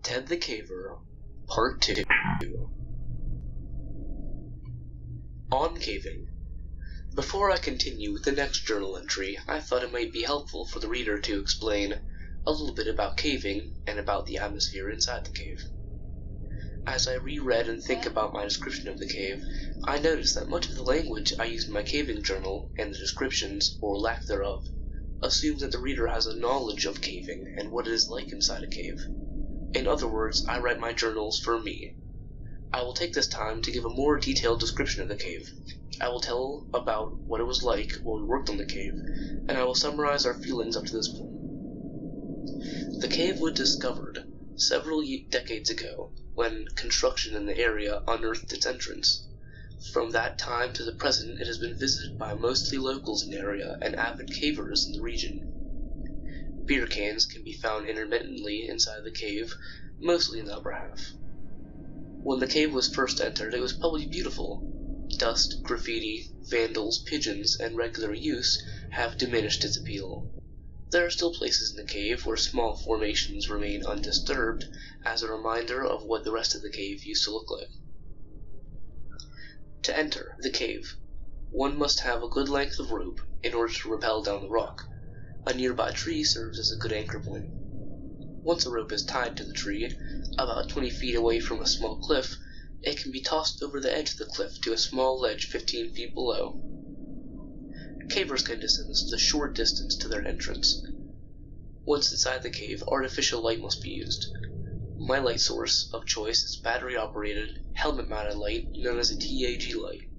Ted the Caver, Part 2. On Caving. Before I continue with the next journal entry, I thought it might be helpful for the reader to explain a little bit about caving and about the atmosphere inside the cave. As I reread and think about my description of the cave, I noticed that much of the language I use in my caving journal and the descriptions, or lack thereof, assumes that the reader has a knowledge of caving and what it is like inside a cave. In other words, I write my journals for me. I will take this time to give a more detailed description of the cave. I will tell about what it was like while we worked on the cave, and I will summarize our feelings up to this point. The cave was discovered several decades ago when construction in the area unearthed its entrance. From that time to the present, it has been visited by mostly locals in the area and avid cavers in the region. Beer cans can be found intermittently inside the cave, mostly in the upper half. When the cave was first entered, it was probably beautiful. Dust, graffiti, vandals, pigeons, and regular use have diminished its appeal. There are still places in the cave where small formations remain undisturbed as a reminder of what the rest of the cave used to look like. To enter the cave, one must have a good length of rope in order to rappel down the rock. A nearby tree serves as a good anchor point. Once a rope is tied to the tree, about 20 feet away from a small cliff, it can be tossed over the edge of the cliff to a small ledge 15 feet below. Cavers can descend the short distance to their entrance. Once inside the cave, artificial light must be used. My light source of choice is battery-operated, helmet-mounted light known as a TAG light.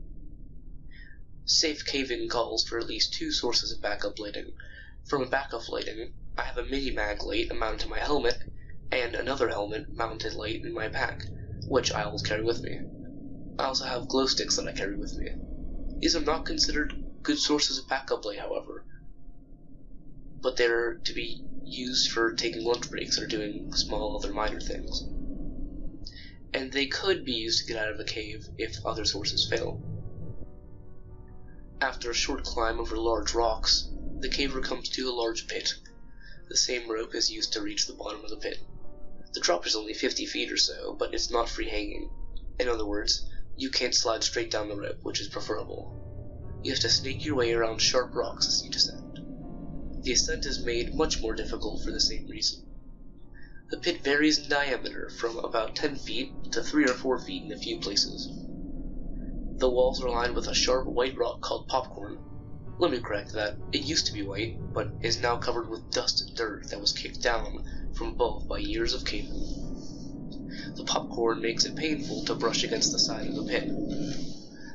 Safe caving calls for at least 2 sources of backup lighting. From a backup lighting, I have a mini-mag light mounted to my helmet, and another helmet-mounted light in my pack, which I always carry with me. I also have glow sticks that I carry with me. These are not considered good sources of backup light, however, but they're to be used for taking lunch breaks or doing small other minor things. And they could be used to get out of a cave if other sources fail. After a short climb over large rocks, the caver comes to a large pit. The same rope is used to reach the bottom of the pit. The drop is only 50 feet or so, but it's not free hanging. In other words, you can't slide straight down the rope, which is preferable. You have to snake your way around sharp rocks as you descend. The ascent is made much more difficult for the same reason. The pit varies in diameter from about 10 feet to 3 or 4 feet in a few places. The walls are lined with a sharp white rock called popcorn. Let me correct that. It used to be white, but is now covered with dust and dirt that was kicked down from above by years of caving. The popcorn makes it painful to brush against the side of the pit.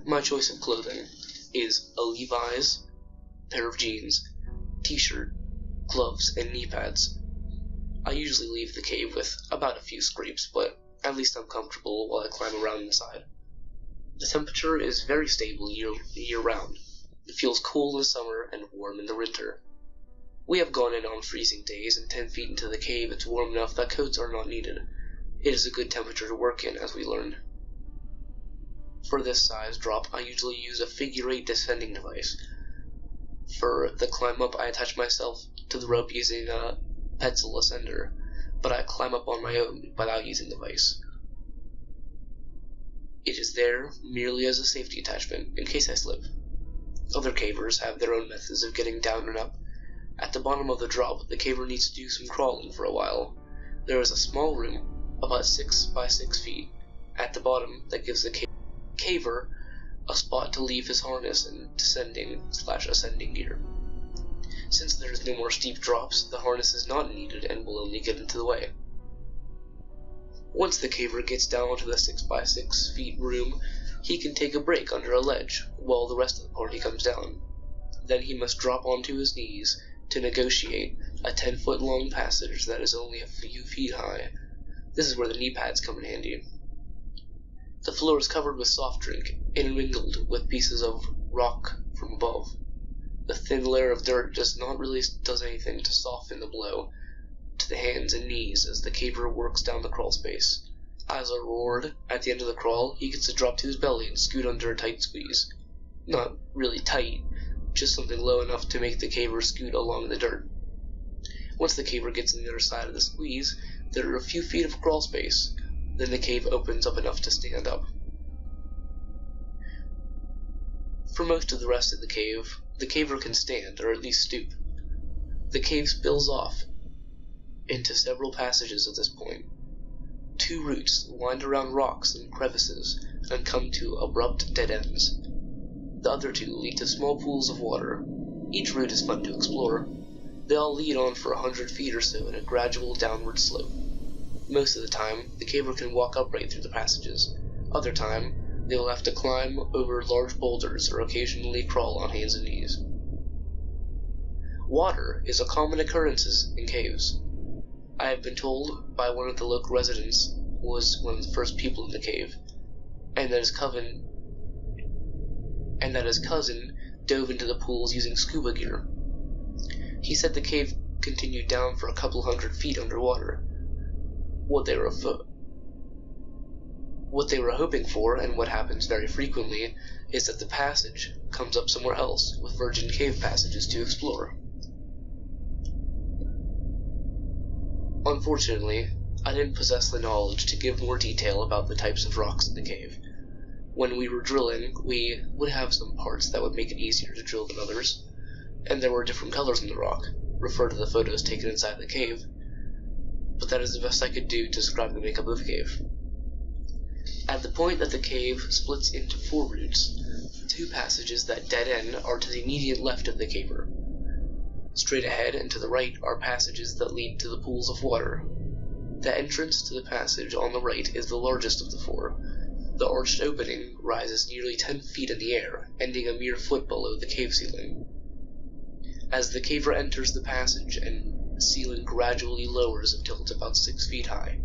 My choice of clothing is a Levi's, pair of jeans, t-shirt, gloves, and knee pads. I usually leave the cave with about a few scrapes, but at least I'm comfortable while I climb around inside. The temperature is very stable year-round. It feels cool in the summer and warm in the winter. We have gone in on freezing days, and 10 feet into the cave it's warm enough that coats are not needed. It is a good temperature to work in, as we learned. For this size drop, I usually use a figure-8 descending device. For the climb up, I attach myself to the rope using a pencil ascender, but I climb up on my own without using the device. It is there merely as a safety attachment, in case I slip. Other cavers have their own methods of getting down and up. At the bottom of the drop, the caver needs to do some crawling for a while. There is a small room, about 6 by 6 feet, at the bottom that gives the caver a spot to leave his harness and descending/ascending gear. Since there is no more steep drops, the harness is not needed and will only get into the way. Once the caver gets down to the 6 by 6 feet room, he can take a break under a ledge while the rest of the party comes down. Then he must drop onto his knees to negotiate a 10-foot long passage that is only a few feet high. This is where the knee pads come in handy. The floor is covered with soft drink, intermingled with pieces of rock from above. The thin layer of dirt does anything to soften the blow to the hands and knees as the caver works down the crawl space. As a reward, at the end of the crawl, he gets to drop to his belly and scoot under a tight squeeze. Not really tight, just something low enough to make the caver scoot along the dirt. Once the caver gets on the other side of the squeeze, There are a few feet of crawl space, then the cave opens up enough to stand up. For most of the rest of the caver can stand, or at least stoop. The cave spills off into several passages at this point. 2 routes wind around rocks and crevices and come to abrupt dead ends. The other 2 lead to small pools of water. Each route is fun to explore. They all lead on for 100 feet or so in a gradual downward slope. Most of the time, the caver can walk upright through the passages. Other time, they will have to climb over large boulders or occasionally crawl on hands and knees. Water is a common occurrence in caves. I have been told by one of the local residents, who was one of the first people in the cave, and that his cousin dove into the pools using scuba gear. He said the cave continued down for a couple 100 feet underwater. What they were hoping for, and what happens very frequently, is that the passage comes up somewhere else, with virgin cave passages to explore. Unfortunately, I didn't possess the knowledge to give more detail about the types of rocks in the cave. When we were drilling, we would have some parts that would make it easier to drill than others, and there were different colors in the rock. Refer to the photos taken inside the cave. But that is the best I could do to describe the makeup of the cave. At the point that the cave splits into 4 routes, 2 passages that dead end are to the immediate left of the caver. Straight ahead and to the right are passages that lead to the pools of water. The entrance to the passage on the right is the largest of the 4. The arched opening rises nearly 10 feet in the air, ending a mere foot below the cave ceiling. As the caver enters the passage, and ceiling gradually lowers until it's about 6 feet high.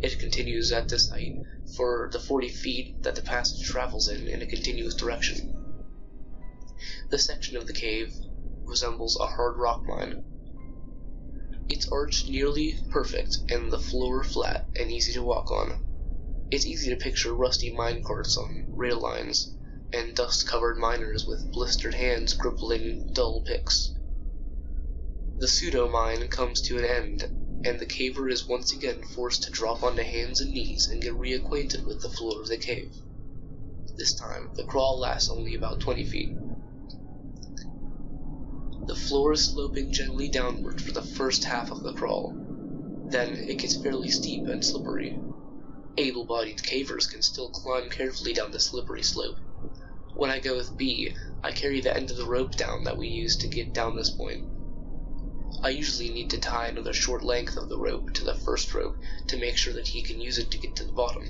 It continues at this height for the 40 feet that the passage travels in a continuous direction. The section of the cave resembles a hard rock mine. It's arched nearly perfect, and the floor flat and easy to walk on. It's easy to picture rusty mine carts on rail lines, and dust-covered miners with blistered hands gripping dull picks. The pseudo-mine comes to an end, and the caver is once again forced to drop onto hands and knees and get reacquainted with the floor of the cave. This time, the crawl lasts only about 20 feet. The floor is sloping gently downward for the first half of the crawl. Then it gets fairly steep and slippery. Able-bodied cavers can still climb carefully down the slippery slope. When I go with B, I carry the end of the rope down that we used to get down this point. I usually need to tie another short length of the rope to the first rope to make sure that he can use it to get to the bottom.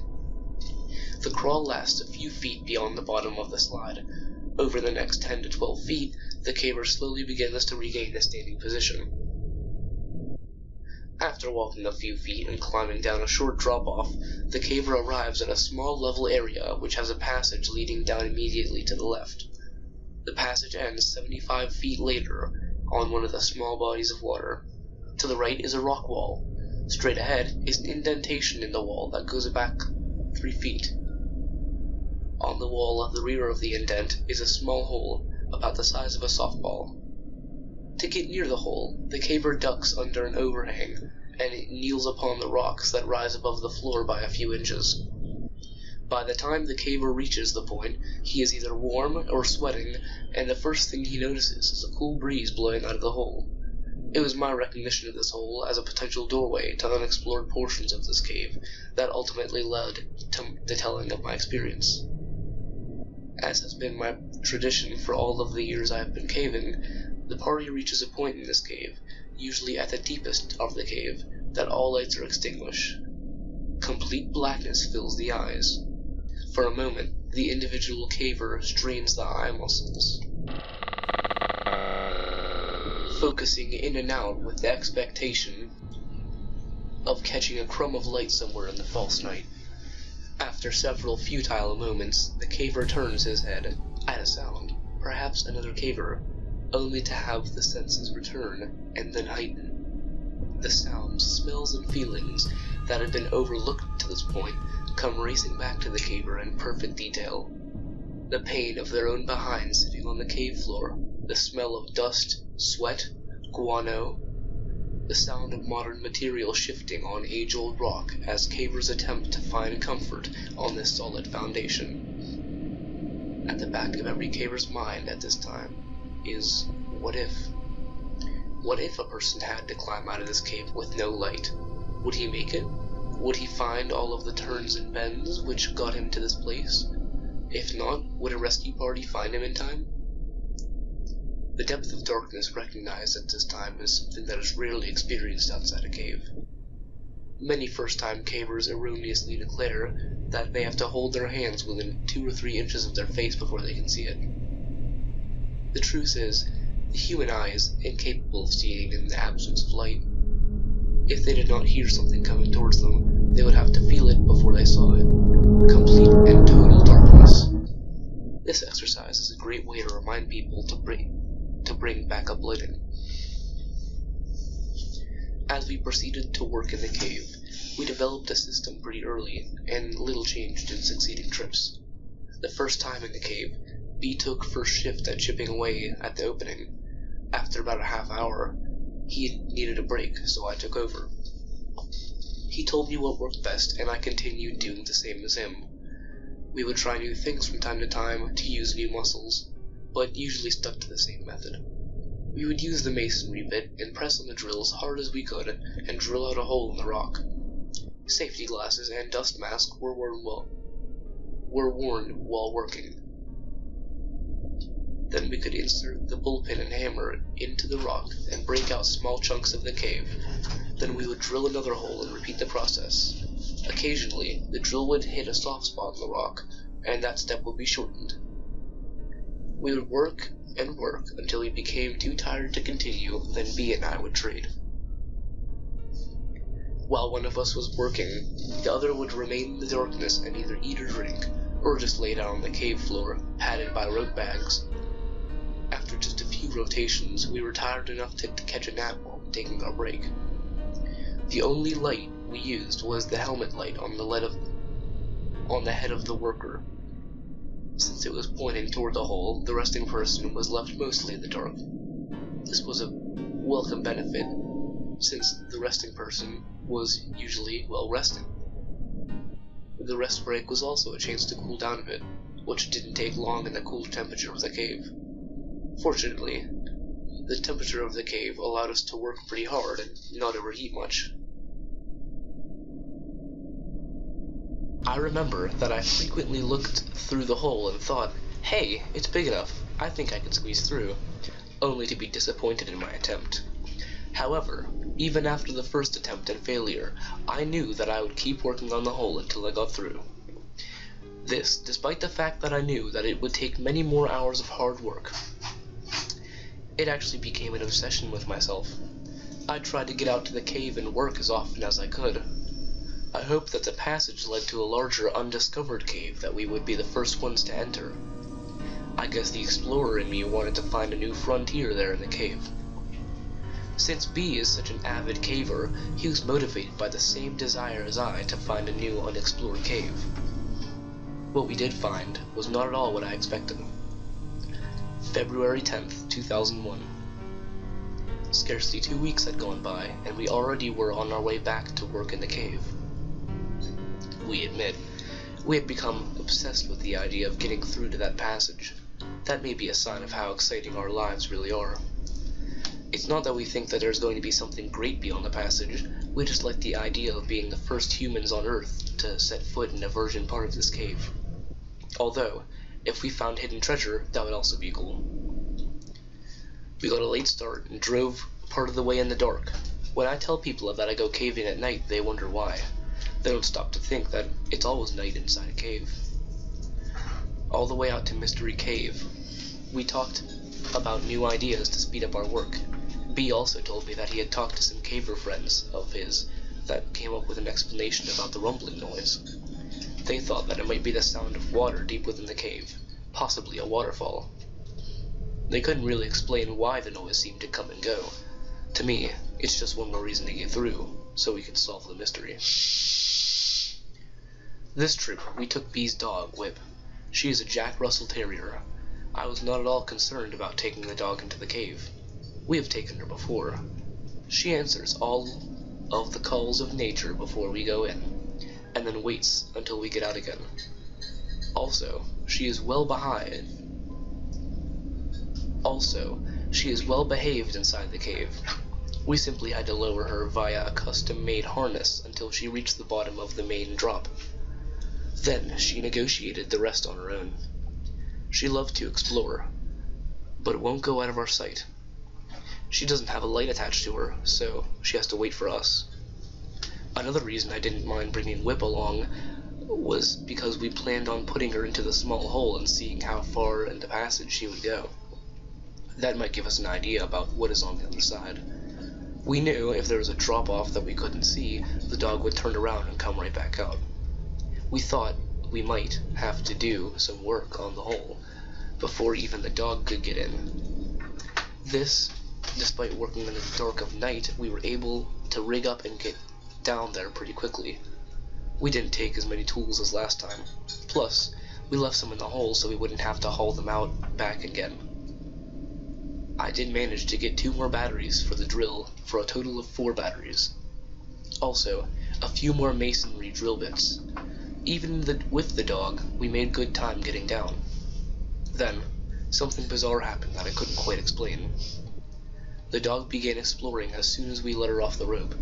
The crawl lasts a few feet beyond the bottom of the slide. Over the next 10 to 12 feet, the caver slowly begins to regain a standing position. After walking a few feet and climbing down a short drop-off, the caver arrives at a small level area which has a passage leading down immediately to the left. The passage ends 75 feet later on one of the small bodies of water. To the right is a rock wall. Straight ahead is an indentation in the wall that goes back 3 feet. On the wall of the rear of the indent is a small hole about the size of a softball. To get near the hole, the caver ducks under an overhang, and it kneels upon the rocks that rise above the floor by a few inches. By the time the caver reaches the point, he is either warm or sweating, and the first thing he notices is a cool breeze blowing out of the hole. It was my recognition of this hole as a potential doorway to unexplored portions of this cave that ultimately led to the telling of my experience. As has been my tradition for all of the years I have been caving, the party reaches a point in this cave, usually at the deepest of the cave, that all lights are extinguished. Complete blackness fills the eyes. For a moment, the individual caver strains the eye muscles, focusing in and out with the expectation of catching a crumb of light somewhere in the false night. After several futile moments, the caver turns his head at a sound, perhaps another caver, only to have the senses return and then heighten. The sounds, smells, and feelings that had been overlooked to this point come racing back to the caver in perfect detail. The pain of their own behinds sitting on the cave floor, the smell of dust, sweat, guano, the sound of modern material shifting on age-old rock as cavers attempt to find comfort on this solid foundation. At the back of every caver's mind at this time is, what if? What if a person had to climb out of this cave with no light? Would he make it? Would he find all of the turns and bends which got him to this place? If not, would a rescue party find him in time? The depth of darkness recognized at this time is something that is rarely experienced outside a cave. Many first-time cavers erroneously declare that they have to hold their hands within 2 or 3 inches of their face before they can see it. The truth is, the human eye is incapable of seeing in the absence of light. If they did not hear something coming towards them, they would have to feel it before they saw it. Complete and total darkness. This exercise is a great way to remind people to bring back up lighting. As we proceeded to work in the cave, we developed a system pretty early, and little changed in succeeding trips. The first time in the cave, B took first shift at chipping away at the opening. After about a half hour, he needed a break, so I took over. He told me what worked best, and I continued doing the same as him. We would try new things from time to time to use new muscles, but usually stuck to the same method. We would use the masonry bit and press on the drill as hard as we could and drill out a hole in the rock. Safety glasses and dust masks were worn while working. Then we could insert the bullpen and hammer into the rock and break out small chunks of the cave. Then we would drill another hole and repeat the process. Occasionally, the drill would hit a soft spot in the rock, and that step would be shortened. We would work and work until we became too tired to continue, then B and I would trade. While one of us was working, the other would remain in the darkness and either eat or drink, or just lay down on the cave floor, padded by rope bags. After just a few rotations, we were tired enough to catch a nap while taking our break. The only light we used was the helmet light on the head of the worker. Since it was pointing toward the hole, the resting person was left mostly in the dark. This was a welcome benefit, since the resting person was usually well rested. The rest break was also a chance to cool down a bit, which didn't take long in the cool temperature of the cave. Fortunately, the temperature of the cave allowed us to work pretty hard and not overheat much. I remember that I frequently looked through the hole and thought, hey, it's big enough, I think I can squeeze through, only to be disappointed in my attempt. However, even after the first attempt and failure, I knew that I would keep working on the hole until I got through. This, despite the fact that I knew that it would take many more hours of hard work. It actually became an obsession with myself. I tried to get out to the cave and work as often as I could. I hoped that the passage led to a larger, undiscovered cave that we would be the first ones to enter. I guess the explorer in me wanted to find a new frontier there in the cave. Since B is such an avid caver, he was motivated by the same desire as I to find a new, unexplored cave. What we did find was not at all what I expected. February 10th, 2001. Scarcely 2 weeks had gone by, and we already were on our way back to work in the cave. We admit, we had become obsessed with the idea of getting through to that passage. That may be a sign of how exciting our lives really are. It's not that we think that there's going to be something great beyond the passage, we just like the idea of being the first humans on Earth to set foot in a virgin part of this cave. Although, if we found hidden treasure, that would also be cool. We got a late start and drove part of the way in the dark. When I tell people that I go caving at night, they wonder why. They don't stop to think that it's always night inside a cave. All the way out to Mystery Cave, we talked about new ideas to speed up our work. B also told me that he had talked to some caver friends of his that came up with an explanation about the rumbling noise. They thought that it might be the sound of water deep within the cave, possibly a waterfall. They couldn't really explain why the noise seemed to come and go. To me, it's just one more reason to get through, so we could solve the mystery. This trip, we took B's dog, Whip. She is a Jack Russell Terrier. I was not at all concerned about taking the dog into the cave. We have taken her before. She answers all of the calls of nature before we go in, and then waits until we get out again. Also, she is well behaved inside the cave. We simply had to lower her via a custom-made harness until she reached the bottom of the main drop. Then she negotiated the rest on her own. She loved to explore, but won't go out of our sight. She doesn't have a light attached to her, so she has to wait for us. Another reason I didn't mind bringing Whip along was because we planned on putting her into the small hole and seeing how far in the passage she would go. That might give us an idea about what is on the other side. We knew if there was a drop-off that we couldn't see, the dog would turn around and come right back out. We thought we might have to do some work on the hole before even the dog could get in. This, despite working in the dark of night, we were able to rig up and get down there pretty quickly. We didn't take as many tools as last time. Plus, we left some in the hole so we wouldn't have to haul them out back again. I did manage to get 2 more batteries for the drill, for a total of 4 batteries. Also, a few more masonry drill bits. Even with the dog, we made good time getting down. Then, something bizarre happened that I couldn't quite explain. The dog began exploring as soon as we let her off the rope.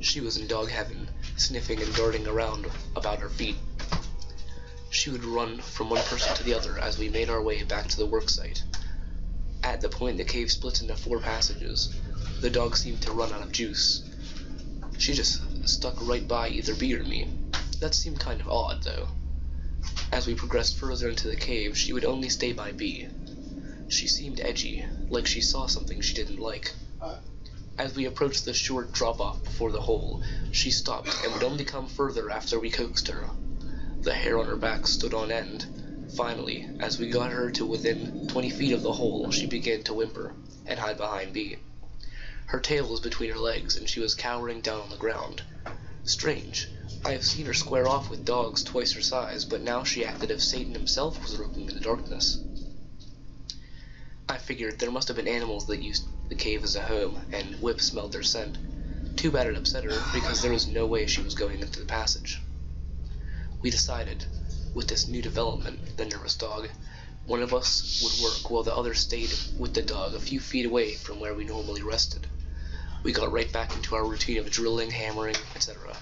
She was in dog heaven, sniffing and darting around about her feet. She would run from one person to the other as we made our way back to the worksite. At the point the cave splits into 4 passages, the dog seemed to run out of juice. She just stuck right by either B or me. That seemed kind of odd, though. As we progressed further into the cave, she would only stay by B. She seemed edgy, like she saw something she didn't like. As we approached the short drop-off before the hole, she stopped and would only come further after we coaxed her. The hair on her back stood on end. Finally, as we got her to within 20 feet of the hole, she began to whimper and hide behind B. Her tail was between her legs, and she was cowering down on the ground. Strange. I have seen her square off with dogs twice her size, but now she acted as if Satan himself was lurking in the darkness. I figured there must have been animals that used the cave as a home, and Whip smelled their scent. Too bad it upset her, because there was no way she was going into the passage. We decided, with this new development, the nervous dog, one of us would work while the other stayed with the dog a few feet away from where we normally rested. We got right back into our routine of drilling, hammering, etc.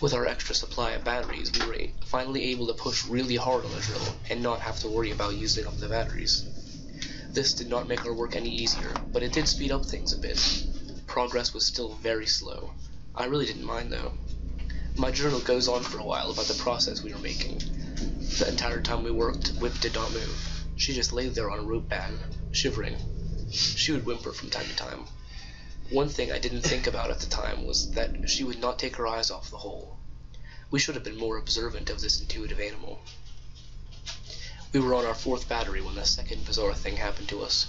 With our extra supply of batteries, we were finally able to push really hard on the drill and not have to worry about using up the batteries. This did not make our work any easier, but it did speed up things a bit. Progress was still very slow. I really didn't mind, though. My journal goes on for a while about the process we were making. The entire time we worked, Whip did not move. She just lay there on a rope bag, shivering. She would whimper from time to time. One thing I didn't think about at the time was that she would not take her eyes off the hole. We should have been more observant of this intuitive animal. We were on our 4th battery when the second bizarre thing happened to us.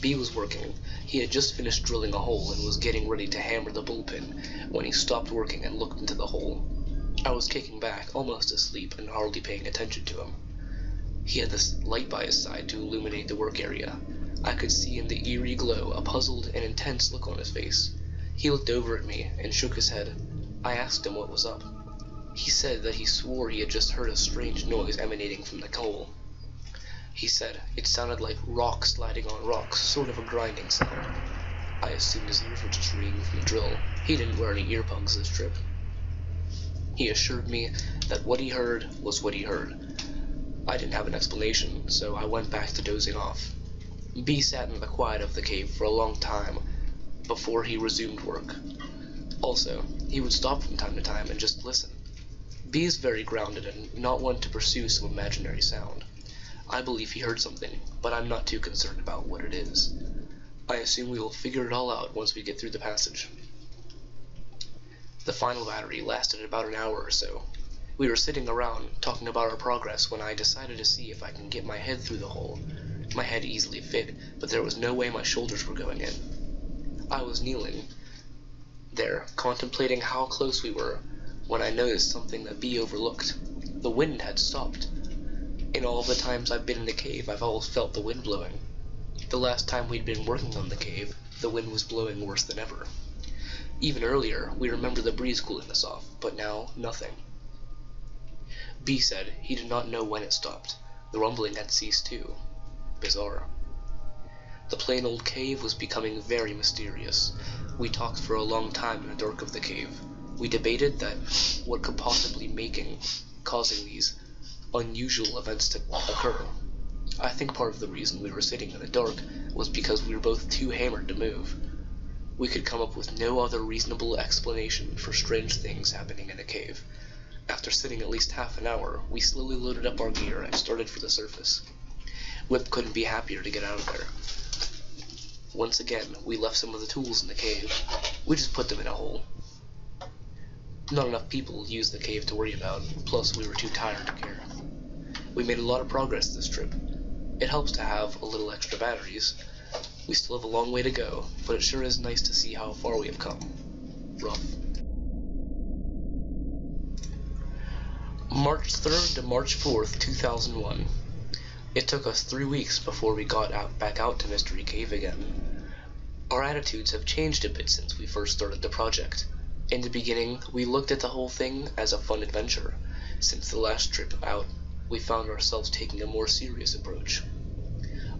B was working. He had just finished drilling a hole and was getting ready to hammer the bullpen when he stopped working and looked into the hole. I was kicking back, almost asleep, and hardly paying attention to him. He had this light by his side to illuminate the work area. I could see in the eerie glow a puzzled and intense look on his face. He looked over at me and shook his head. I asked him what was up. He said that he swore he had just heard a strange noise emanating from the hole. He said it sounded like rocks sliding on rocks, sort of a grinding sound. I assumed his ears were just ringing from the drill. He didn't wear any earplugs this trip. He assured me that what he heard was what he heard. I didn't have an explanation, so I went back to dozing off. B sat in the quiet of the cave for a long time before he resumed work. Also, he would stop from time to time and just listen. B is very grounded and not one to pursue some imaginary sound. I believe he heard something, but I'm not too concerned about what it is. I assume we will figure it all out once we get through the passage. The final battery lasted about an hour or so. We were sitting around, talking about our progress, when I decided to see if I can get my head through the hole. My head easily fit, but there was no way my shoulders were going in. I was kneeling there, contemplating how close we were, when I noticed something that B overlooked. The wind had stopped. In all the times I've been in the cave, I've always felt the wind blowing. The last time we'd been working on the cave, The wind was blowing worse than ever. Even earlier, we remember the breeze cooling us off, but now, nothing. B said he did not know when it stopped. The rumbling had ceased too. Bizarre. The plain old cave was becoming very mysterious. We talked for a long time in the dark of the cave. We debated that what could possibly causing these unusual events to occur. I think part of the reason we were sitting in the dark was because we were both too hammered to move. We could come up with no other reasonable explanation for strange things happening in a cave. After sitting at least half an hour, we slowly loaded up our gear and started for the surface. Whip couldn't be happier to get out of there. Once again, we left some of the tools in the cave. We just put them in a hole. Not enough people used the cave to worry about, plus we were too tired to care. We made a lot of progress this trip. It helps to have a little extra batteries. We still have a long way to go, but it sure is nice to see how far we have come. Rough. March 3rd to March 4th, 2001. It took us 3 weeks before we got back out to Mystery Cave again. Our attitudes have changed a bit since we first started the project. In the beginning, we looked at the whole thing as a fun adventure. Since the last trip out, we found ourselves taking a more serious approach.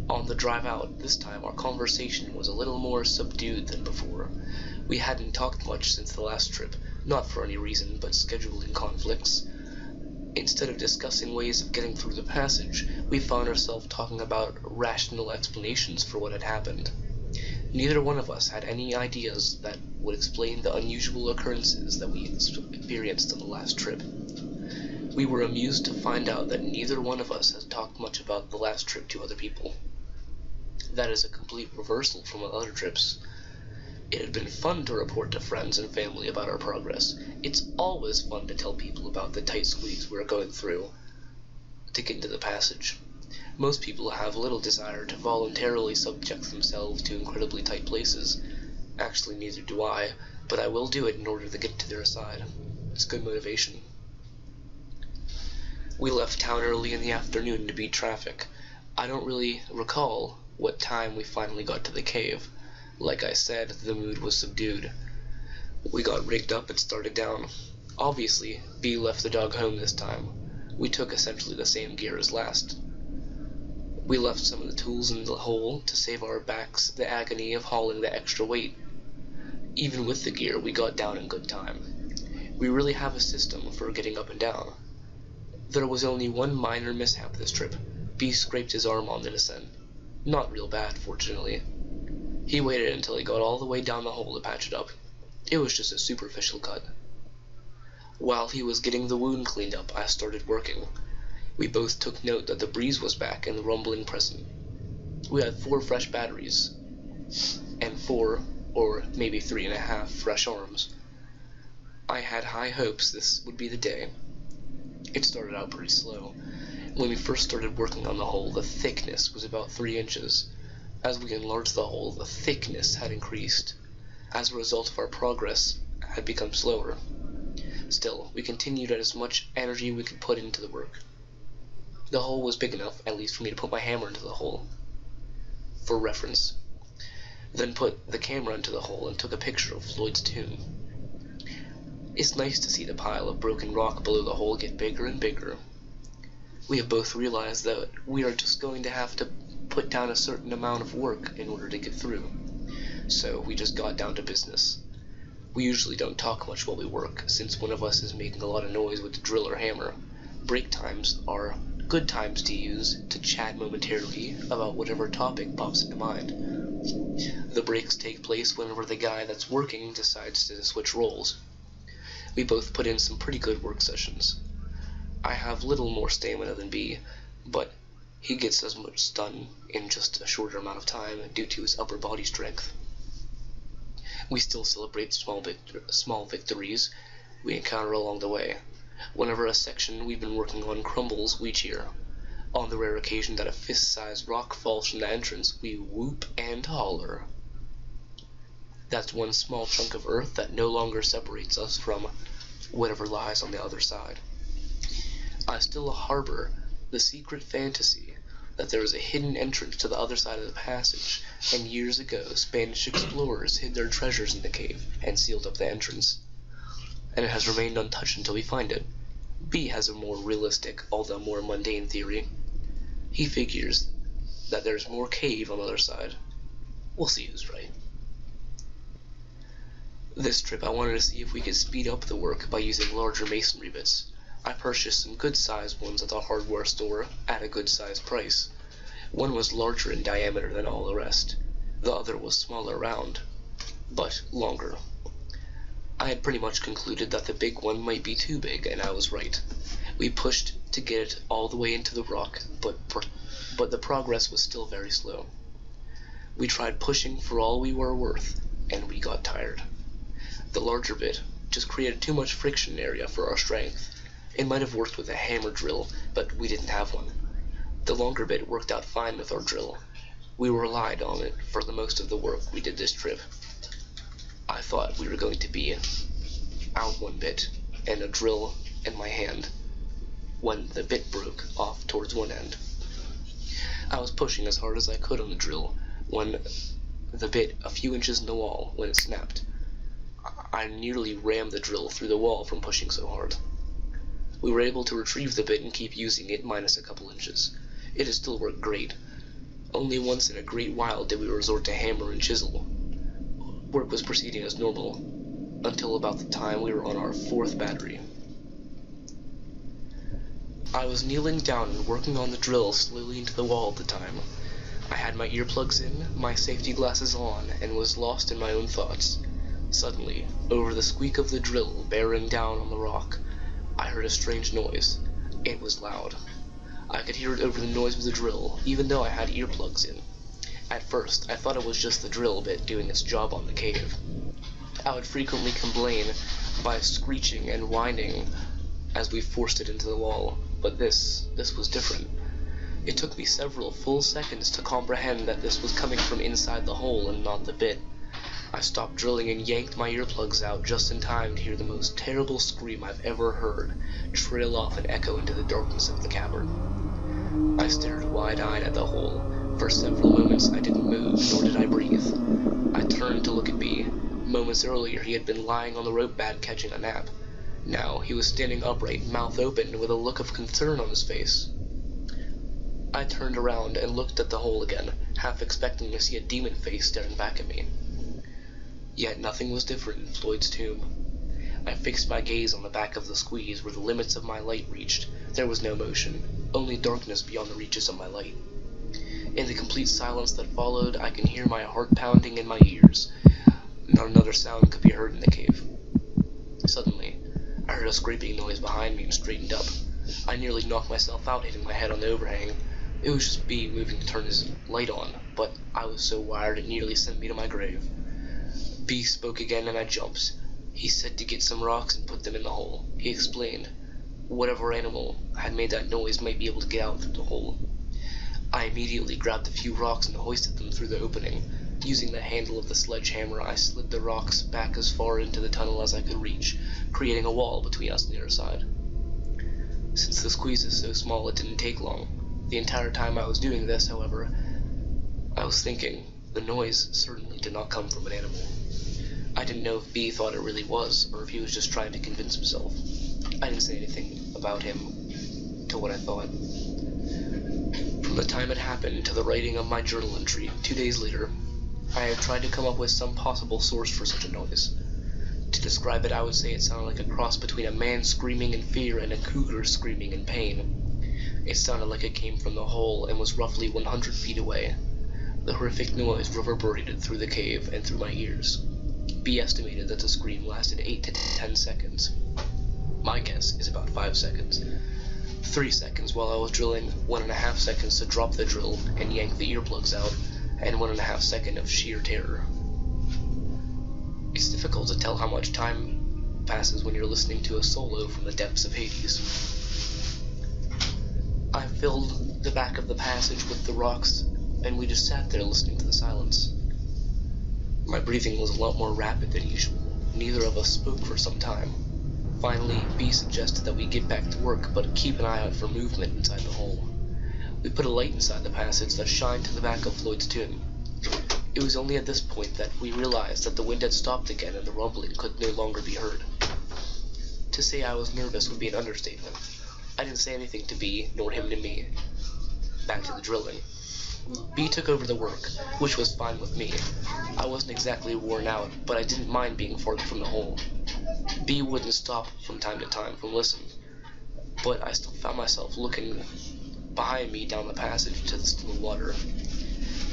On the drive out, this time our conversation was a little more subdued than before. We hadn't talked much since the last trip, not for any reason but scheduling conflicts. Instead of discussing ways of getting through the passage, we found ourselves talking about rational explanations for what had happened. Neither one of us had any ideas that would explain the unusual occurrences that we experienced on the last trip. We were amused to find out that neither one of us had talked much about the last trip to other people. That is a complete reversal from other trips. It had been fun to report to friends and family about our progress. It's always fun to tell people about the tight squeeze we're going through to get into the passage. Most people have little desire to voluntarily subject themselves to incredibly tight places. Actually, neither do I, but I will do it in order to get to their side. It's good motivation. We left town early in the afternoon to beat traffic. I don't really recall what time we finally got to the cave. Like I said, the mood was subdued. We got rigged up and started down. Obviously, B left the dog home this time. We took essentially the same gear as last. We left some of the tools in the hole to save our backs the agony of hauling the extra weight. Even with the gear, we got down in good time. We really have a system for getting up and down. There was only one minor mishap this trip. B scraped his arm on the descent. Not real bad, fortunately. He waited until he got all the way down the hole to patch it up. It was just a superficial cut. While he was getting the wound cleaned up, I started working. We both took note that the breeze was back and the rumbling present. We had 4 fresh batteries, and 4, or maybe 3.5, fresh arms. I had high hopes this would be the day. It started out pretty slow. When we first started working on the hole, the thickness was about 3 inches. As we enlarged the hole, the thickness had increased. As a result of our progress, had become slower. Still, we continued at as much energy we could put into the work. The hole was big enough, at least for me to put my hammer into the hole, for reference. Then put the camera into the hole and took a picture of Floyd's tomb. It's nice to see the pile of broken rock below the hole get bigger and bigger. We have both realized that we are just going to have to put down a certain amount of work in order to get through. So we just got down to business. We usually don't talk much while we work, since one of us is making a lot of noise with the drill or hammer. Break times are good times to use to chat momentarily about whatever topic pops into mind. The breaks take place whenever the guy that's working decides to switch roles. We both put in some pretty good work sessions. I have little more stamina than B, but he gets as much done in just a shorter amount of time due to his upper body strength. We still celebrate small victories we encounter along the way. Whenever a section we've been working on crumbles, we cheer. On the rare occasion that a fist-sized rock falls from the entrance, we whoop and holler. That's one small chunk of earth that no longer separates us from whatever lies on the other side. I still harbor the secret fantasy that there was a hidden entrance to the other side of the passage, and years ago Spanish explorers hid their treasures in the cave and sealed up the entrance, and it has remained untouched until we find it. B has a more realistic, although more mundane theory. He figures that there's more cave on the other side. We'll see who's right. This trip I wanted to see if we could speed up the work by using larger masonry bits. I purchased some good-sized ones at the hardware store at a good-sized price. One was larger in diameter than all the rest. The other was smaller round, but longer. I had pretty much concluded that the big one might be too big, and I was right. We pushed to get it all the way into the rock, but the progress was still very slow. We tried pushing for all we were worth, and we got tired. The larger bit just created too much friction area for our strength. It might have worked with a hammer drill, but we didn't have one. The longer bit worked out fine with our drill. We relied on it for the most of the work we did this trip. I thought we were going to be out one bit, and a drill in my hand, when the bit broke off towards one end. I was pushing as hard as I could on the drill, when the bit a few inches in the wall when it snapped. I nearly rammed the drill through the wall from pushing so hard. We were able to retrieve the bit and keep using it minus a couple inches. It has still worked great. Only once in a great while did we resort to hammer and chisel. Work was proceeding as normal, until about the time we were on our 4th battery. I was kneeling down and working on the drill slowly into the wall at the time. I had my earplugs in, my safety glasses on, and was lost in my own thoughts. Suddenly, over the squeak of the drill bearing down on the rock, I heard a strange noise. It was loud. I could hear it over the noise of the drill, even though I had earplugs in. At first, I thought it was just the drill bit doing its job on the cave. I would frequently complain by screeching and whining as we forced it into the wall, but this was different. It took me several full seconds to comprehend that this was coming from inside the hole and not the bit. I stopped drilling and yanked my earplugs out just in time to hear the most terrible scream I've ever heard trail off and echo into the darkness of the cavern. I stared wide-eyed at the hole. For several moments I didn't move, nor did I breathe. I turned to look at B. Moments earlier he had been lying on the rope bed catching a nap. Now he was standing upright, mouth open, with a look of concern on his face. I turned around and looked at the hole again, half expecting to see a demon face staring back at me. Yet nothing was different in Floyd's tomb. I fixed my gaze on the back of the squeeze where the limits of my light reached. There was no motion, only darkness beyond the reaches of my light. In the complete silence that followed, I can hear my heart pounding in my ears. Not another sound could be heard in the cave. Suddenly, I heard a scraping noise behind me and straightened up. I nearly knocked myself out, hitting my head on the overhang. It was just B moving to turn his light on, but I was so wired it nearly sent me to my grave. B spoke again and I jumped. He said to get some rocks and put them in the hole. He explained whatever animal had made that noise might be able to get out through the hole. I immediately grabbed a few rocks and hoisted them through the opening. Using the handle of the sledgehammer, I slid the rocks back as far into the tunnel as I could reach, creating a wall between us and the other side. Since the squeeze is so small, it didn't take long. The entire time I was doing this, however, I was thinking, the noise certainly did not come from an animal. I didn't know if B thought it really was, or if he was just trying to convince himself. I didn't say anything about him to what I thought. From the time it happened to the writing of my journal entry, 2 days later, I have tried to come up with some possible source for such a noise. To describe it, I would say it sounded like a cross between a man screaming in fear and a cougar screaming in pain. It sounded like it came from the hole and was roughly 100 feet away. The horrific noise reverberated through the cave and through my ears. B estimated that the scream lasted 8 to 10 seconds. My guess is about 5 seconds. 3 seconds while I was drilling, 1.5 seconds to drop the drill and yank the earplugs out, and 1.5 seconds of sheer terror. It's difficult to tell how much time passes when you're listening to a solo from the depths of Hades. I filled the back of the passage with the rocks, and we just sat there listening to the silence. My breathing was a lot more rapid than usual. Neither of us spoke for some time. Finally, B suggested that we get back to work, but keep an eye out for movement inside the hole. We put a light inside the passage that shined to the back of Floyd's tomb. It was only at this point that we realized that the wind had stopped again and the rumbling could no longer be heard. To say I was nervous would be an understatement. I didn't say anything to B, nor him to me. Back to the drilling. B took over the work, which was fine with me. I wasn't exactly worn out, but I didn't mind being farther from the hole. B wouldn't stop from time to time from listening, but I still found myself looking behind me down the passage to the still water.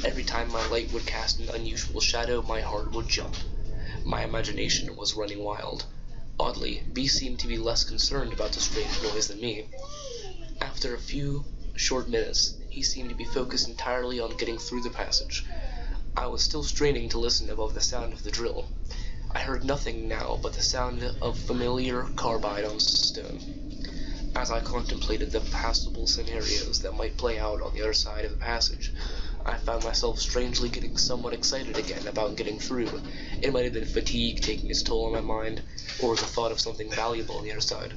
Every time my light would cast an unusual shadow, my heart would jump. My imagination was running wild. Oddly, B seemed to be less concerned about the strange noise than me. After a few short minutes, he seemed to be focused entirely on getting through the passage. I was still straining to listen above the sound of the drill. I heard nothing now but the sound of familiar carbide on stone. As I contemplated the possible scenarios that might play out on the other side of the passage, I found myself strangely getting somewhat excited again about getting through. It might have been fatigue taking its toll on my mind, or the thought of something valuable on the other side.